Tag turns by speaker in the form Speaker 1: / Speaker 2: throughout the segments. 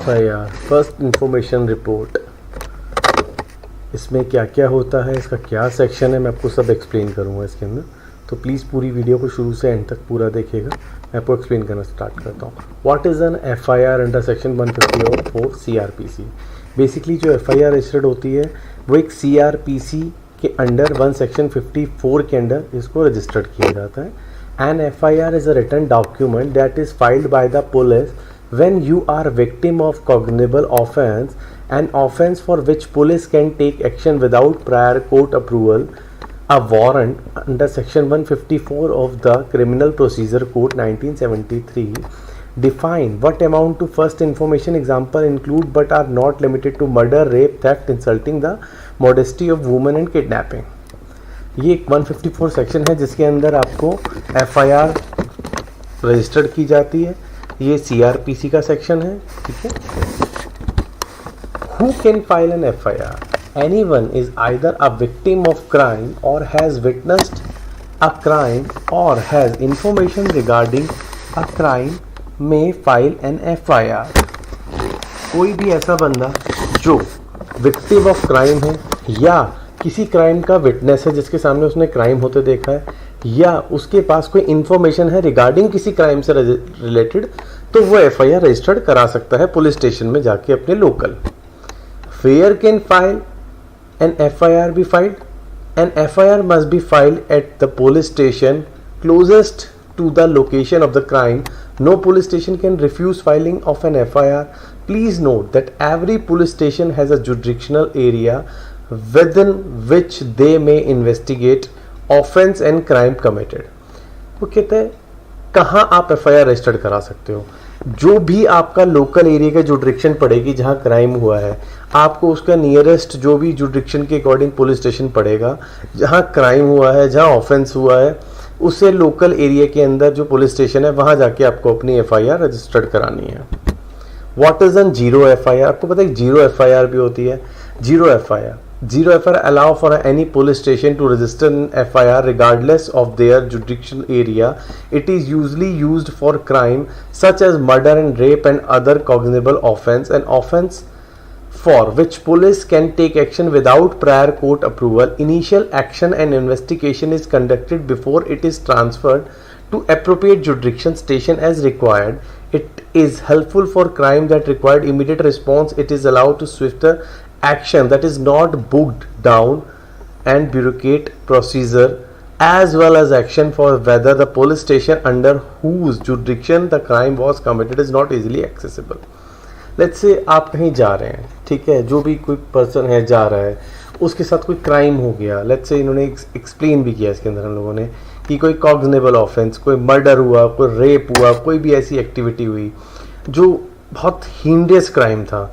Speaker 1: FIR first information report. इसमें क्या क्या होता है, इसका क्या सेक्शन है, मैं आपको सब एक्सप्लेन करूँगा इसके अंदर। तो प्लीज़ पूरी वीडियो को शुरू से एंड तक पूरा देखिएगा। मैं आपको एक्सप्लेन करना स्टार्ट करता हूँ। What is an FIR under section 154 CRPC। Basically जो FIR रजिस्टर्ड होती है वो एक CRPC के अंडर वन सेक्शन 54 के अंडर इसको रजिस्टर्ड किया जाता है। An FIR is a written document that is filed by the police when you are victim of cognizable offense, an offense for which police can take action without prior court approval. A warrant under section 154 of the Criminal Procedure Code 1973 define what amount to first information. Example include but are not limited to murder, rape, theft, insulting the modesty of women and kidnapping. ये एक 154 section है जिसके अंदर आपको FIR registered की जाती है। ये CRPC का सेक्शन है, ठीक है। Who can file an FIR? Anyone is either a victim of crime or has witnessed a crime or has information regarding a crime may file an FIR. कोई भी ऐसा बंदा जो विक्टिम ऑफ क्राइम है या किसी क्राइम का witness है, जिसके सामने उसने क्राइम होते देखा है, या उसके पास कोई इंफॉर्मेशन है रिगार्डिंग किसी क्राइम से रिलेटेड, तो वो FIR रजिस्टर्ड करा सकता है पुलिस स्टेशन में जाके अपने local. Where can file an FIR be filed? An FIR must be filed at the police station closest to the location of the crime. No police station can refuse filing of an FIR. Please note that every police station has a jurisdictional area within which they may investigate offense and crime committed. वो कहते हैं कहाँ आप FIR registered करा सकते हो। जो भी आपका लोकल एरिया का जुडिक्शन पड़ेगी जहाँ क्राइम हुआ है, आपको उसका नियरेस्ट जो भी जुडिक्शन के अकॉर्डिंग पुलिस स्टेशन पड़ेगा जहाँ क्राइम हुआ है, जहाँ ऑफेंस हुआ है, उससे लोकल एरिया के अंदर जो पुलिस स्टेशन है वहाँ जाके आपको अपनी FIR रजिस्टर्ड करानी है। What is an zero FIR? आपको पता है जीरो FIR भी होती है। Zero FIR allow for any police station to register an FIR regardless of their jurisdictional area. It is usually used for crime such as murder and rape and other cognizable offense. An offense for which police can take action without prior court approval. Initial action and investigation is conducted before it is transferred to appropriate jurisdiction station as required. It is helpful for crime that required immediate response. It is allowed to swifter action that is not bogged down and bureaucratic procedure, as well as action for whether the police station under whose jurisdiction the crime was committed is not easily accessible. Let's say आप कहीं जा रहे हैं, ठीक है, जो भी कोई पर्सन है जा रहा है, उसके साथ कोई क्राइम हो गया। लेट्स से इन्होंने एक्सप्लेन भी किया इसके अंदर हम लोगों ने कि कोई कॉग्निजेबल ऑफेंस, कोई मर्डर हुआ, कोई रेप हुआ, कोई भी ऐसी एक्टिविटी हुई जो बहुत हीनियस क्राइम था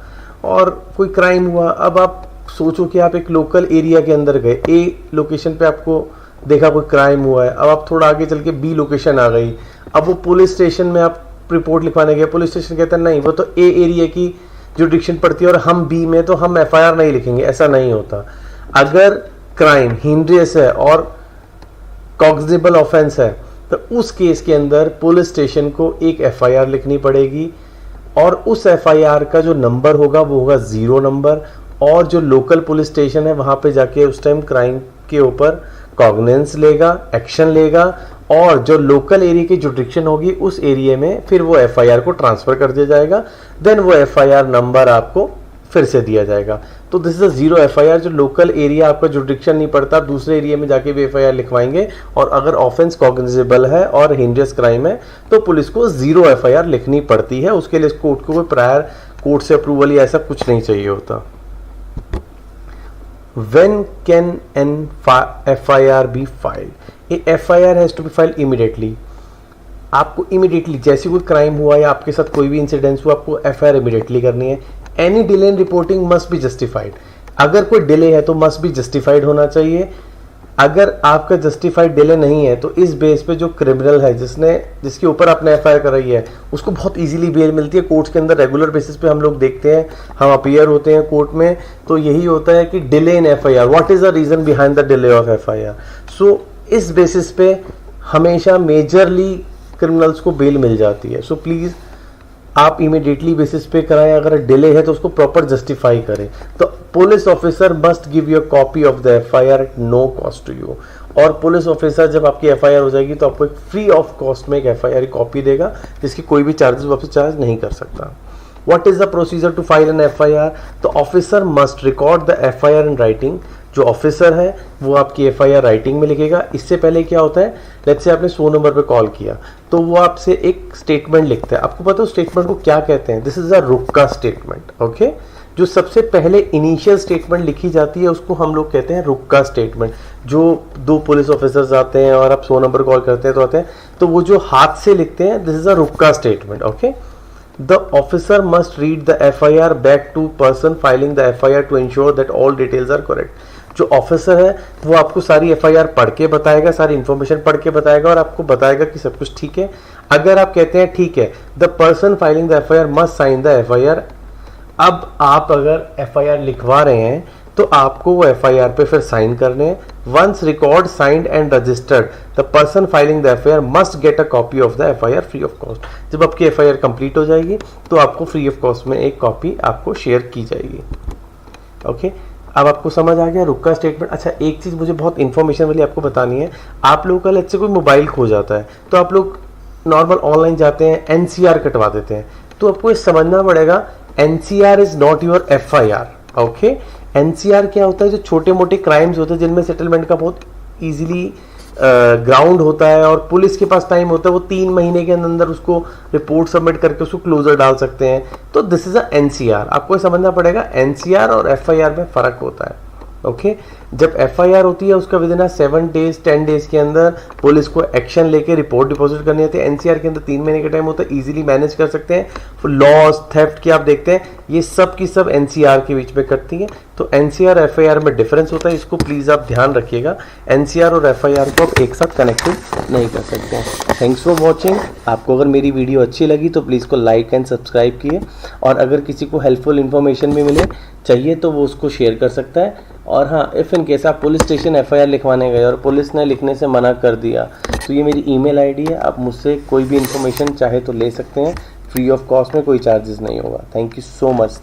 Speaker 1: और कोई क्राइम हुआ। अब आप सोचो कि आप एक लोकल एरिया के अंदर गए, A लोकेशन पे आपको देखा कोई क्राइम हुआ है, अब आप थोड़ा आगे चल के B लोकेशन आ गई, अब वो पुलिस स्टेशन में आप रिपोर्ट लिखवाने गए, पुलिस स्टेशन कहता है नहीं वो तो A एरिया की जुडिक्शन पड़ती है और हम B में, तो हम FIR नहीं लिखेंगे। ऐसा नहीं होता। अगर क्राइम हीनियस है और कॉग्निजेबल ऑफेंस है तो उस केस के अंदर पुलिस स्टेशन को एक FIR लिखनी पड़ेगी और उस FIR का जो नंबर होगा वो होगा 0 नंबर, और जो लोकल पुलिस स्टेशन है वहां पे जाके उस टाइम क्राइम के ऊपर कॉग्निजेंस लेगा, एक्शन लेगा, और जो लोकल एरिया की जुडिक्शन होगी उस एरिया में फिर वो FIR को ट्रांसफर कर दिया जाएगा। देन वो FIR नंबर आपको फिर से दिया जाएगा। तो this is a zero FIR। जो लोकल एरिया आपका जुडिक्शन नहीं पड़ता, दूसरे एरिया में जाके भी FIR लिखवाएंगे, और अगर ऑफेंस कॉग्निजेबल है और हीनियस क्राइम है तो पुलिस को जीरो FIR लिखनी पड़ती है। उसके लिए कोर्ट को कोई प्रायर कोर्ट से अप्रूवल या ऐसा कुछ नहीं चाहिए होता। When can an FIR be filed? A FIR has to be filed immediately. आपको इमीडिएटली जैसे कोई क्राइम हुआ या आपके साथ कोई भी इंसिडेंस हुआ, आपको FIR इमीडिएटली करनी है। Any delay in reporting must be justified. अगर कोई डिले है तो मस्ट बी जस्टिफाइड होना चाहिए। अगर आपका जस्टिफाइड डिले नहीं है तो इस बेस पे जो क्रिमिनल है जिसके ऊपर आपने FIR कराई है उसको बहुत इजीली बेल मिलती है। कोर्ट्स के अंदर रेगुलर बेसिस पे हम लोग देखते हैं, हम अपीयर होते हैं कोर्ट में, तो यही होता है कि delay in FIR, what is the reason behind the delay of FIR। So इस बेसिस पे हमेशा मेजरली क्रिमिनल्स को बेल मिल जाती है। सो प्लीज आप इमीडिएटली बेसिस पे कराएं, अगर डिले है तो उसको प्रॉपर जस्टिफाई करें। तो police officer must give you a copy of the FIR at no cost to you. और पुलिस ऑफिसर जब आपकी एफआईआर हो जाएगी तो आपको एक फ्री ऑफ कॉस्ट में एक एफआईआर कॉपी देगा, जिसकी कोई भी चार्जेस वापस चार्ज नहीं कर सकता। What is the procedure to file an FIR? तो officer must record the FIR in writing. जो ऑफिसर है वो आपकी FIR राइटिंग में लिखेगा। इससे पहले क्या होता है, लेट्स से आपने 100 नंबर पे कॉल किया तो वो आपसे एक स्टेटमेंट लिखता है। आपको पता है उस स्टेटमेंट को क्या कहते हैं? दिस इज अ रुक्का स्टेटमेंट। ओके, जो सबसे पहले इनिशियल स्टेटमेंट लिखी जाती है उसको हम लोग कहते हैं रुक्का स्टेटमेंट। जो दो पुलिस ऑफिसर्स आते हैं और आप 100 नंबर कॉल करते हैं तो आते हैं, तो वो जो हाथ से लिखते हैं, दिस इज अ रुक्का statement. Okay, the officer must read the FIR back to person filing the FIR to ensure that all details are correct। जो ऑफिसर है वो आपको सारी FIR पढ़ के बताएगा, सारी इंफॉर्मेशन पढ़ के बताएगा और आपको बताएगा कि सब कुछ ठीक है। अगर आप कहते हैं ठीक है, the person filing the FIR must sign the FIR। अब आप अगर FIR लिखवा रहे हैं तो आपको वो FIR पे फिर साइन करने हैं। Once record signed and registered the person filing the FIR must get a copy of the FIR free of cost. जब आपकी FIR कंप्लीट हो जाएगी तो आपको फ्री ऑफ कॉस्ट में एक कॉपी आपको शेयर की जाएगी। ओके, अब आपको समझ आ गया रुक्का स्टेटमेंट। अच्छा, एक चीज़ मुझे बहुत इन्फॉर्मेशन वाली आपको बतानी है। आप लोगों का लेट्स से कोई मोबाइल खो जाता है तो आप लोग नॉर्मल ऑनलाइन जाते हैं, NCR कटवा देते हैं। तो आपको ये समझना पड़ेगा NCR is not your FIR। Okay, NCR क्या होता है? जो छोटे मोटे क्राइम्स होते हैं जिनमें सेटलमेंट का बहुत इजीली ग्राउंड होता है और पुलिस के पास टाइम होता है, वो 3 महीने के अंदर उसको रिपोर्ट सबमिट करके उसको क्लोजर डाल सकते हैं। तो दिस इज अ NCR। आपको समझना पड़ेगा NCR और FIR में फ़र्क होता है। ओके, जब FIR होती है उसका विदिन 7 डेज 10 डेज के अंदर पुलिस को एक्शन लेके रिपोर्ट डिपॉजिट करनी होती है। NCR के अंदर 3 महीने का टाइम होता है, इजीली मैनेज कर सकते हैं। लॉस थेफ्ट की आप देखते हैं ये सब की सब NCR के बीच में कटती हैं। तो NCR FIR में डिफरेंस होता है, इसको प्लीज़ आप ध्यान रखिएगा। NCR और FIR को आप एक साथ कनेक्टेड नहीं कर सकते हैं। Thanks for watching. आपको अगर मेरी वीडियो अच्छी लगी तो प्लीज़ को लाइक एंड सब्सक्राइब किए, और अगर किसी को हेल्पफुल इन्फॉर्मेशन भी मिले चाहिए तो वो उसको शेयर कर सकता है। और हाँ, इफ़ इन केस आप पुलिस स्टेशन FIR लिखवाने गए और पुलिस ने लिखने से मना कर दिया तो ये मेरी ईमेल ID है, आप मुझसे कोई भी इन्फॉर्मेशन चाहे तो ले सकते हैं। फ्री ऑफ कॉस्ट में कोई चार्जेस नहीं होगा। Thank you so much.